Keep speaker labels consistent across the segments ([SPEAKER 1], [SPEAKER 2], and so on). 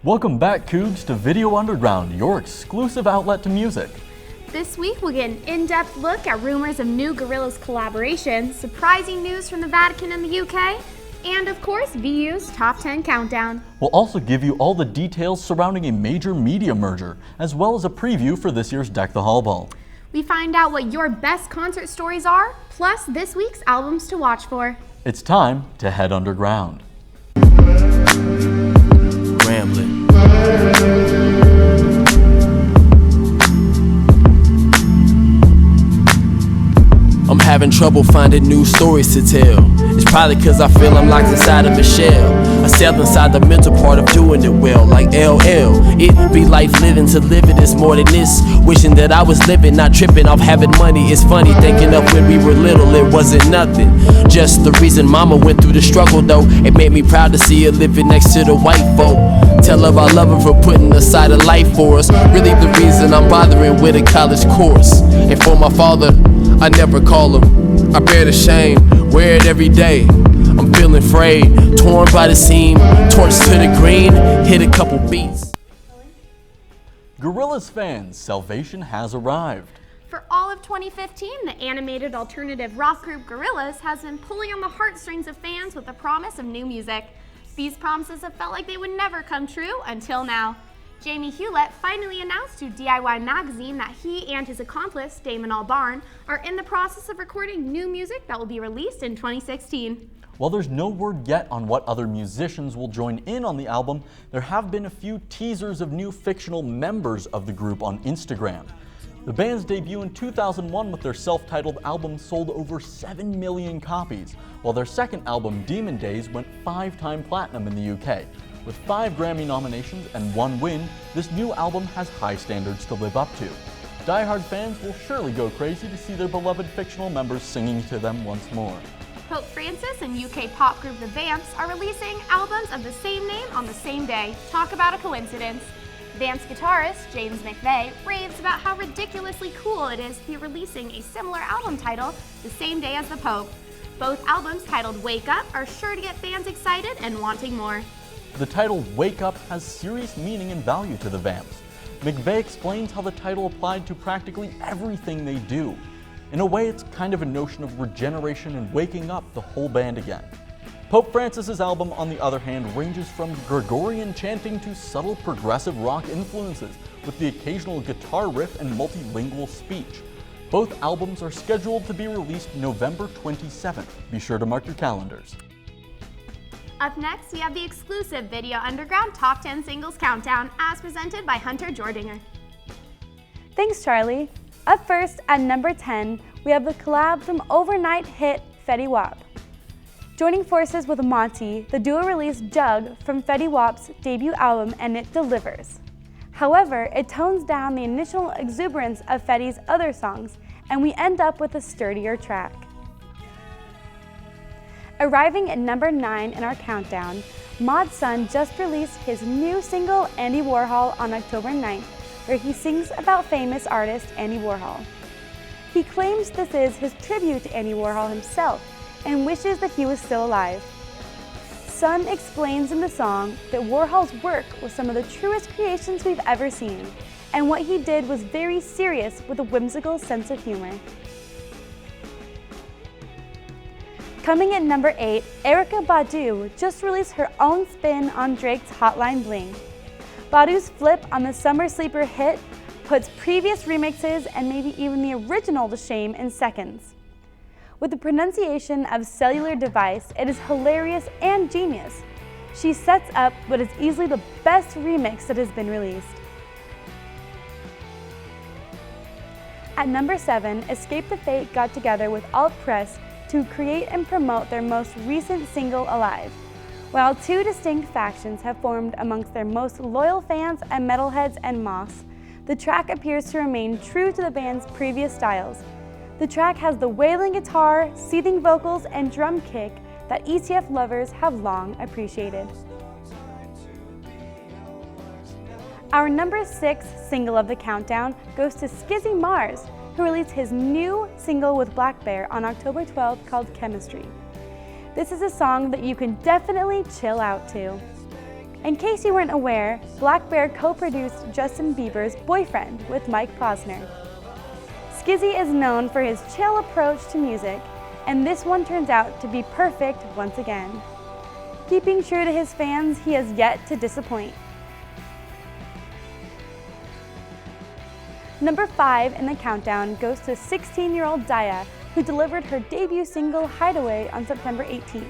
[SPEAKER 1] Welcome back, Cougs, to Video Underground, your exclusive outlet to music.
[SPEAKER 2] This week we'll get an in-depth look at rumors of new Gorillaz collaborations, surprising news from the Vatican and the UK, and of course VU's Top 10 Countdown.
[SPEAKER 1] We'll also give you all the details surrounding a major media merger, as well as a preview for this year's Deck the Hall Ball.
[SPEAKER 2] We find out what your best concert stories are, plus this week's albums to watch for.
[SPEAKER 1] It's time to head underground.
[SPEAKER 3] Rambling. I'm having trouble finding new stories to tell. It's probably cause I feel I'm locked inside of a shell. I sail inside the mental part of doing it well, like LL. It be life living, to live it is more than this. Wishing that I was living, not tripping off having money. It's funny thinking of when we were little, it wasn't nothing. Just the reason mama went through the struggle though. It made me proud to see her living next to the white folk. Tell her I love her for putting aside a life for us. Really the reason I'm bothering with a college course. And for my father, I never call him. I bear the shame, wear it every day. I'm feeling frayed, torn by the seam, torch to the green, hit a couple beats.
[SPEAKER 1] Gorillaz fans, salvation has arrived.
[SPEAKER 2] For all of 2015, the animated alternative rock group Gorillaz has been pulling on the heartstrings of fans with the promise of new music. These promises have felt like they would never come true until now. Jamie Hewlett finally announced to DIY Magazine that he and his accomplice, Damon Albarn, are in the process of recording new music that will be released in 2016.
[SPEAKER 1] While there's no word yet on what other musicians will join in on the album, there have been a few teasers of new fictional members of the group on Instagram. The band's debut in 2001 with their self-titled album sold over 7 million copies, while their second album, Demon Days, went 5-time platinum in the UK. With 5 Grammy nominations and 1 win, this new album has high standards to live up to. Die-hard fans will surely go crazy to see their beloved fictional members singing to them once more.
[SPEAKER 2] Pope Francis and UK pop group The Vamps are releasing albums of the same name on the same day. Talk about a coincidence. Vamps guitarist James McVeigh raves about how ridiculously cool it is to be releasing a similar album title the same day as the Pope. Both albums, titled Wake Up, are sure to get fans excited and wanting more.
[SPEAKER 1] The title Wake Up has serious meaning and value to the Vamps. McVeigh explains how the title applied to practically everything they do. In a way, it's kind of a notion of regeneration and waking up the whole band again. Pope Francis's album, on the other hand, ranges from Gregorian chanting to subtle progressive rock influences, with the occasional guitar riff and multilingual speech. Both albums are scheduled to be released November 27th. Be sure to mark your calendars.
[SPEAKER 2] Up next, we have the exclusive Video Underground Top 10 Singles Countdown, as presented by Hunter Jordinger.
[SPEAKER 4] Thanks, Charlie. Up first, at number 10, we have the collab from overnight hit Fetty Wap. Joining forces with Monty, the duo released Jug from Fetty Wap's debut album, and it delivers. However, it tones down the initial exuberance of Fetty's other songs, and we end up with a sturdier track. Arriving at number 9 in our countdown, Mod Sun just released his new single, Andy Warhol, on October 9th, where he sings about famous artist Andy Warhol. He claims this is his tribute to Andy Warhol himself and wishes that he was still alive. Sun explains in the song that Warhol's work was some of the truest creations we've ever seen, and what he did was very serious with a whimsical sense of humor. Coming at number 8, Erykah Badu just released her own spin on Drake's Hotline Bling. Badu's flip on the Summer Sleeper hit puts previous remixes and maybe even the original to shame in seconds. With the pronunciation of cellular device, it is hilarious and genius. She sets up what is easily the best remix that has been released. At number 7, Escape the Fate got together with Alt Press to create and promote their most recent single, Alive. While 2 distinct factions have formed amongst their most loyal fans and metalheads and moths, the track appears to remain true to the band's previous styles. The track has the wailing guitar, seething vocals, and drum kick that ETF lovers have long appreciated. Our number 6 single of the countdown goes to Skizzy Mars, who released his new single with blackbear on October 12th called Chemistry. This is a song that you can definitely chill out to. In case you weren't aware, Black Bear co-produced Justin Bieber's Boyfriend with Mike Posner. Skizzy is known for his chill approach to music, and this one turns out to be perfect once again. Keeping true to his fans, he has yet to disappoint. Number 5 in the countdown goes to 16-year-old Daya, who delivered her debut single Hideaway on September 18th.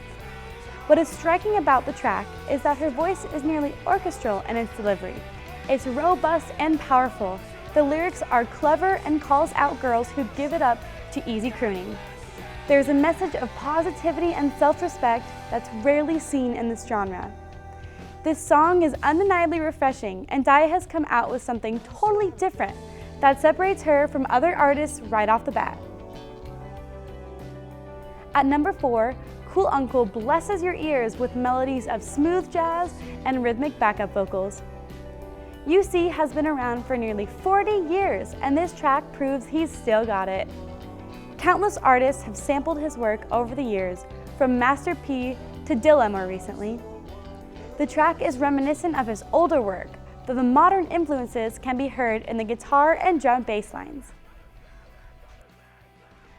[SPEAKER 4] What is striking about the track is that her voice is nearly orchestral in its delivery. It's robust and powerful. The lyrics are clever and calls out girls who give it up to easy crooning. There's a message of positivity and self-respect that's rarely seen in this genre. This song is undeniably refreshing, and Daya has come out with something totally different that separates her from other artists right off the bat. At number 4, Cool Uncle blesses your ears with melodies of smooth jazz and rhythmic backup vocals. UC has been around for nearly 40 years, and this track proves he's still got it. Countless artists have sampled his work over the years, from Master P to Dilla more recently. The track is reminiscent of his older work, though the modern influences can be heard in the guitar and drum bass lines.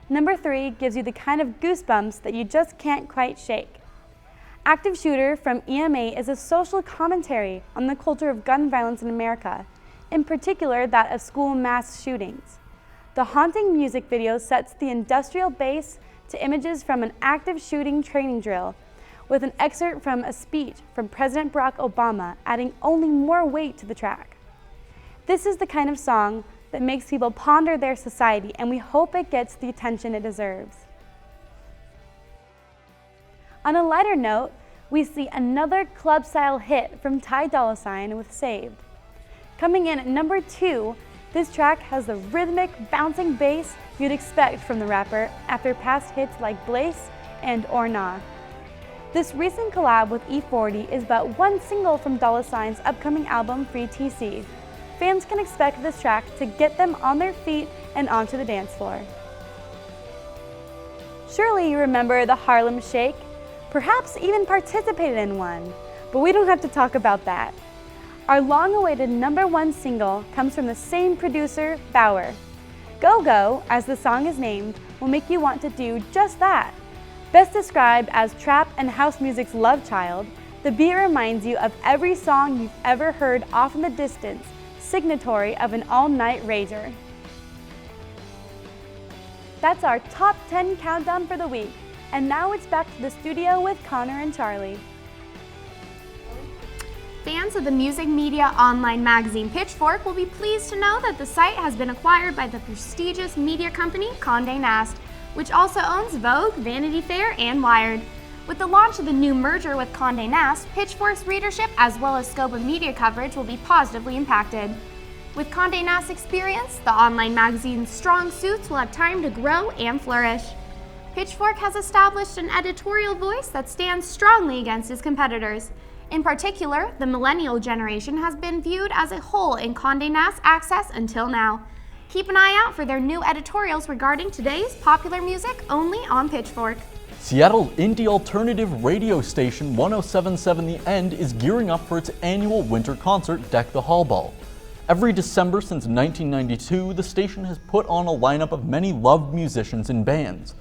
[SPEAKER 4] Number 3 gives you the kind of goosebumps that you just can't quite shake. Active Shooter from EMA is a social commentary on the culture of gun violence in America, in particular that of school mass shootings. The haunting music video sets the industrial bass to images from an active shooting training drill, with an excerpt from a speech from President Barack Obama adding only more weight to the track. This is the kind of song that makes people ponder their society, and we hope it gets the attention it deserves. On a lighter note, we see another club-style hit from Ty Dolla $ign with Saved. Coming in at number 2, this track has the rhythmic, bouncing bass you'd expect from the rapper after past hits like Blaze and Or Nah. This recent collab with E40 is but one single from Dolla $ign's upcoming album Free TC. Fans can expect this track to get them on their feet and onto the dance floor. Surely you remember the Harlem Shake, perhaps even participated in one, but we don't have to talk about that. Our long-awaited number 1 single comes from the same producer, Bauer. Go Go, as the song is named, will make you want to do just that. Best described as trap and house music's love child, the beat reminds you of every song you've ever heard off in the distance, signatory of an all-night rager. That's our top 10 countdown for the week, and now it's back to the studio with Connor and Charlie.
[SPEAKER 2] Fans of the music media online magazine Pitchfork will be pleased to know that the site has been acquired by the prestigious media company Condé Nast, which also owns Vogue, Vanity Fair, and Wired. With the launch of the new merger with Condé Nast, Pitchfork's readership as well as scope of media coverage will be positively impacted. With Condé Nast's experience, the online magazine's strong suits will have time to grow and flourish. Pitchfork has established an editorial voice that stands strongly against its competitors. In particular, the millennial generation has been viewed as a whole in Condé Nast's access until now. Keep an eye out for their new editorials regarding today's popular music only on Pitchfork.
[SPEAKER 1] Seattle indie alternative radio station 107.7 The End is gearing up for its annual winter concert, Deck the Hall Ball. Every December since 1992, the station has put on a lineup of many loved musicians and bands.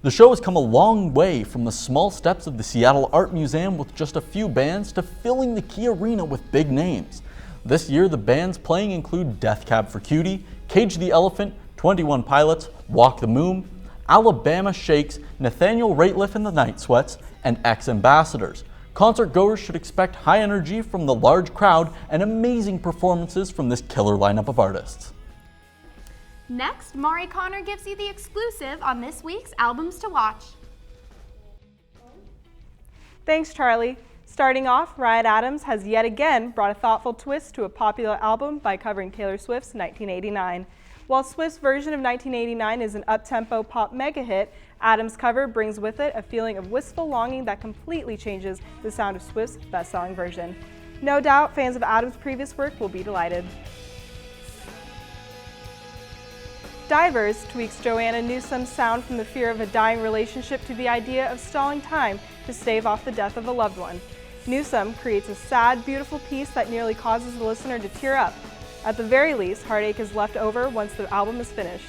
[SPEAKER 1] The show has come a long way from the small steps of the Seattle Art Museum with just a few bands to filling the Key Arena with big names. This year, the bands playing include Death Cab for Cutie, Cage the Elephant, 21 Pilots, Walk the Moon, Alabama Shakes, Nathaniel Rateliff and the Night Sweats, and Ex-Ambassadors. Concert goers should expect high energy from the large crowd and amazing performances from this killer lineup of artists.
[SPEAKER 2] Next, Mari Connor gives you the exclusive on this week's albums to watch.
[SPEAKER 5] Thanks, Charlie. Starting off, Ryan Adams has yet again brought a thoughtful twist to a popular album by covering Taylor Swift's 1989. While Swift's version of 1989 is an up-tempo pop mega hit, Adams' cover brings with it a feeling of wistful longing that completely changes the sound of Swift's best-selling version. No doubt, fans of Adams' previous work will be delighted. Divers tweaks Joanna Newsom's sound from the fear of a dying relationship to the idea of stalling time to stave off the death of a loved one. Newsom creates a sad, beautiful piece that nearly causes the listener to tear up. At the very least, heartache is left over once the album is finished.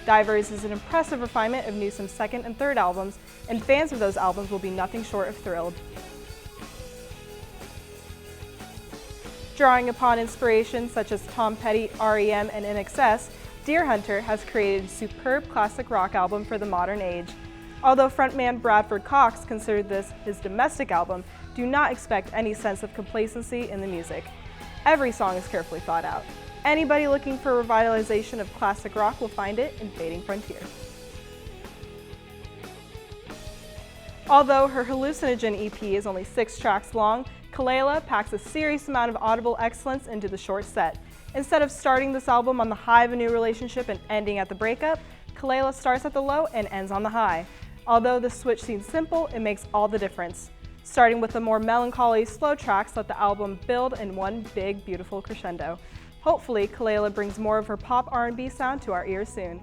[SPEAKER 5] Divers is an impressive refinement of Newsom's second and third albums, and fans of those albums will be nothing short of thrilled. Drawing upon inspirations such as Tom Petty, R.E.M., and INXS, Deerhunter has created a superb classic rock album for the modern age. Although frontman Bradford Cox considered this his domestic album, do not expect any sense of complacency in the music. Every song is carefully thought out. Anybody looking for a revitalization of classic rock will find it in Fading Frontier. Although her Hallucinogen EP is only 6 tracks long, Kelela packs a serious amount of audible excellence into the short set. Instead of starting this album on the high of a new relationship and ending at the breakup, Kelela starts at the low and ends on the high. Although the switch seems simple, it makes all the difference. Starting with the more melancholy, slow tracks let the album build in one big, beautiful crescendo. Hopefully, Kelela brings more of her pop R&B sound to our ears soon.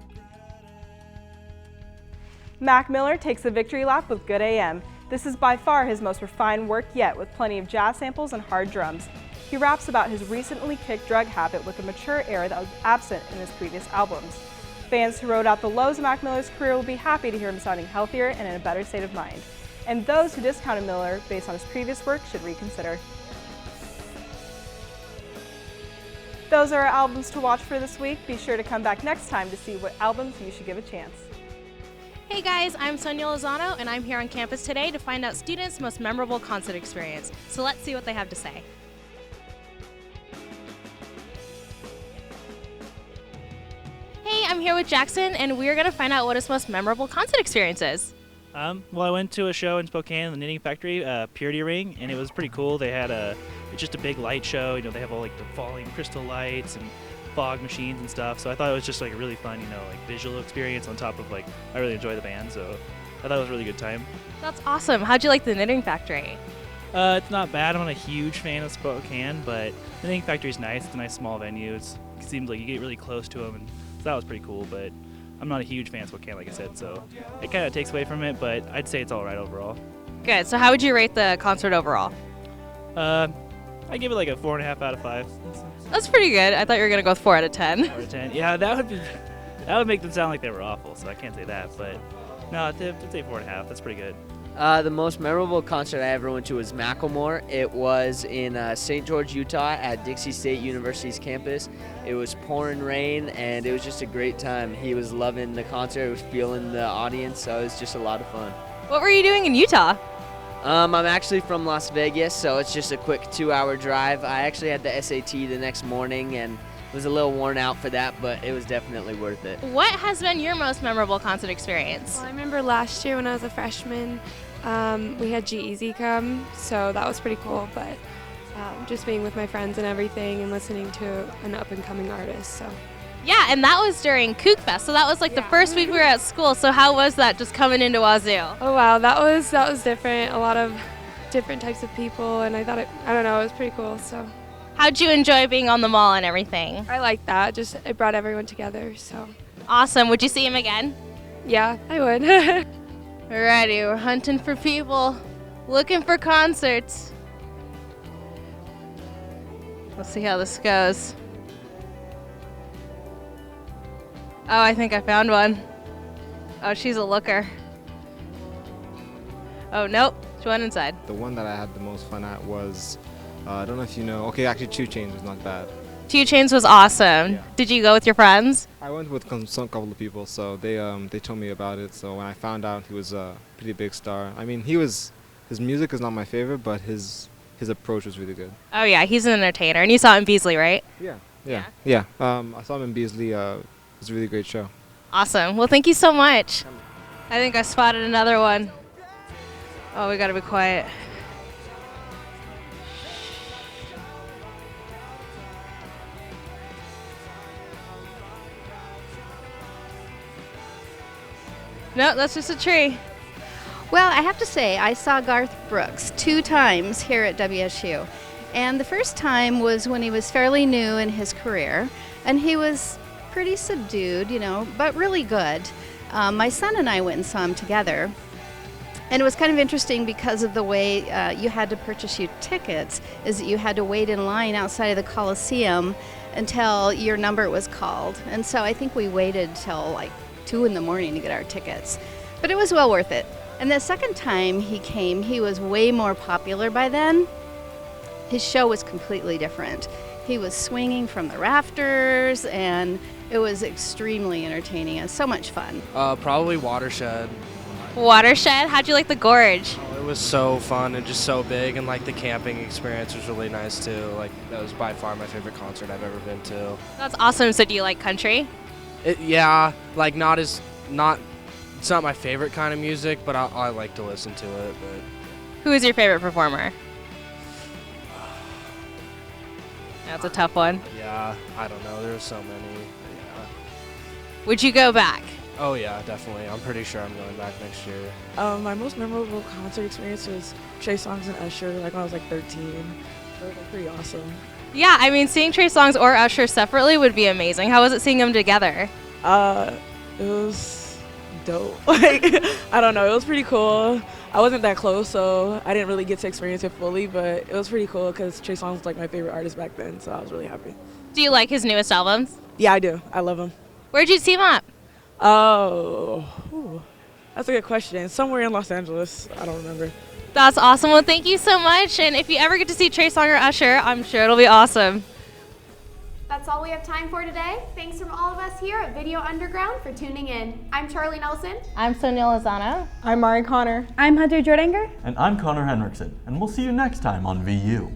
[SPEAKER 5] Mac Miller takes the victory lap with Good AM. This is by far his most refined work yet, with plenty of jazz samples and hard drums. He raps about his recently kicked drug habit with a mature air that was absent in his previous albums. Fans who rode out the lows of Mac Miller's career will be happy to hear him sounding healthier and in a better state of mind. And those who discounted Miller based on his previous work should reconsider. Those are our albums to watch for this week. Be sure to come back next time to see what albums you should give a chance.
[SPEAKER 6] Hey guys, I'm Sonia Lozano, and I'm here on campus today to find out students' most memorable concert experience. So let's see what they have to say. Hey, I'm here with Jackson, and we're going to find out what his most memorable concert experience is.
[SPEAKER 7] Well, I went to a show in Spokane, the Knitting Factory, Purity Ring, and it was pretty cool. They had just a big light show. You know, they have all like the falling crystal lights and fog machines and stuff. So I thought it was just like a really fun, visual experience on top of I really enjoy the band. So I thought it was a really good time.
[SPEAKER 6] That's awesome. How'd you like the Knitting Factory?
[SPEAKER 7] It's not bad. I'm not a huge fan of Spokane, but the Knitting Factory's nice. It's a nice small venue. It seems like you get really close to them, and so that was pretty cool. But I'm not a huge fan of Spokane, like I said, so it kind of takes away from it, but I'd say it's all right overall.
[SPEAKER 6] Good. So how would you rate the concert overall?
[SPEAKER 7] I give it like a 4.5 out of 5.
[SPEAKER 6] That's pretty good. I thought you were going to go with 4 out of 10.
[SPEAKER 7] 4 out of 10. Yeah, that would make them sound like they were awful, so I can't say that. But no, I'd say 4.5. That's pretty good.
[SPEAKER 8] The most memorable concert I ever went to was Macklemore. It was in St. George, Utah at Dixie State University's campus. It was pouring rain, and it was just a great time. He was loving the concert. He was feeling the audience, so it was just a lot of fun.
[SPEAKER 6] What were you doing in Utah?
[SPEAKER 8] I'm actually from Las Vegas, so it's just a quick 2-hour drive. I actually had the SAT the next morning and was a little worn out for that, but it was definitely worth it.
[SPEAKER 6] What has been your most memorable concert experience?
[SPEAKER 9] Well, I remember last year when I was a freshman, we had G-Eazy come, so that was pretty cool, but just being with my friends and everything and listening to an up-and-coming artist, so.
[SPEAKER 6] Yeah, and that was during Kook Fest, so that was the first week we were at school. So how was that, just coming into Wazoo?
[SPEAKER 9] Oh wow, that was different. A lot of different types of people, and I thought it was pretty cool. So.
[SPEAKER 6] How'd you enjoy being on the mall and everything?
[SPEAKER 9] I liked that. Just it brought everyone together. So.
[SPEAKER 6] Awesome. Would you see him again?
[SPEAKER 9] Yeah, I would.
[SPEAKER 6] Alrighty, we're hunting for people, looking for concerts. Let's see how this goes. Oh, I think I found one. Oh, she's a looker. Oh, nope. She went inside.
[SPEAKER 10] The one that I had the most fun at was, I don't know if you know, okay, actually 2 Chainz was not bad.
[SPEAKER 6] 2 Chainz was awesome.
[SPEAKER 10] Yeah.
[SPEAKER 6] Did you go with your friends?
[SPEAKER 10] I went with some couple of people, so they told me about it. So when I found out he was a pretty big star, I mean, his music is not my favorite, but his approach was really good.
[SPEAKER 6] Oh yeah, he's an entertainer, and you saw him in Beasley, right?
[SPEAKER 10] Yeah. I saw him in Beasley. It was a really great show.
[SPEAKER 6] Awesome. Well, thank you so much. I think I spotted another one. Oh, we gotta be quiet. No, that's just a tree.
[SPEAKER 11] Well, I have to say, I saw Garth Brooks 2 times here at WSU. And the first time was when he was fairly new in his career, and he was pretty subdued, but really good. My son and I went and saw him together. And it was kind of interesting because of the way you had to purchase your tickets, is that you had to wait in line outside of the Coliseum until your number was called. And so I think we waited till like 2 in the morning to get our tickets. But it was well worth it. And the second time he came, he was way more popular by then. His show was completely different. He was swinging from the rafters, and it was extremely entertaining and so much fun.
[SPEAKER 12] Probably Watershed.
[SPEAKER 6] Watershed? How'd you like the gorge?
[SPEAKER 12] It was so fun and just so big, and like the camping experience was really nice too. Like that was by far my favorite concert I've ever been to.
[SPEAKER 6] That's awesome. So do you like country?
[SPEAKER 12] Yeah, like it's not my favorite kind of music, but I like to listen to it. But
[SPEAKER 6] Who is your favorite performer? That's a tough one.
[SPEAKER 12] yeah, I don't know. There's so many. Yeah.
[SPEAKER 6] Would you go back?
[SPEAKER 12] Oh yeah, definitely. I'm pretty sure I'm going back next year.
[SPEAKER 13] My most memorable concert experience was Trey Songz and Usher, like when I was like 13. It was like pretty awesome.
[SPEAKER 6] Yeah, I mean, seeing Trey Songz or Usher separately would be amazing. How was it seeing them together?
[SPEAKER 13] It was dope. Like, I don't know, it was pretty cool. I wasn't that close, so I didn't really get to experience it fully, but it was pretty cool because Trey Songz was like my favorite artist back then, so I was really happy.
[SPEAKER 6] Do you like his newest albums?
[SPEAKER 13] Yeah, I do. I love him.
[SPEAKER 6] Where'd you team up?
[SPEAKER 13] Oh, that's a good question. Somewhere in Los Angeles. I don't remember.
[SPEAKER 6] That's awesome. Well, thank you so much. And if you ever get to see Trey Songz or Usher, I'm sure it'll be awesome.
[SPEAKER 2] That's all we have time for today. Thanks from all of us here at Video Underground for tuning in. I'm Charlie Nelson.
[SPEAKER 6] I'm Sonia Lozano.
[SPEAKER 5] I'm Mari Connor.
[SPEAKER 4] I'm Hunter Jordanger.
[SPEAKER 1] And I'm Connor Henriksen, and we'll see you next time on VU.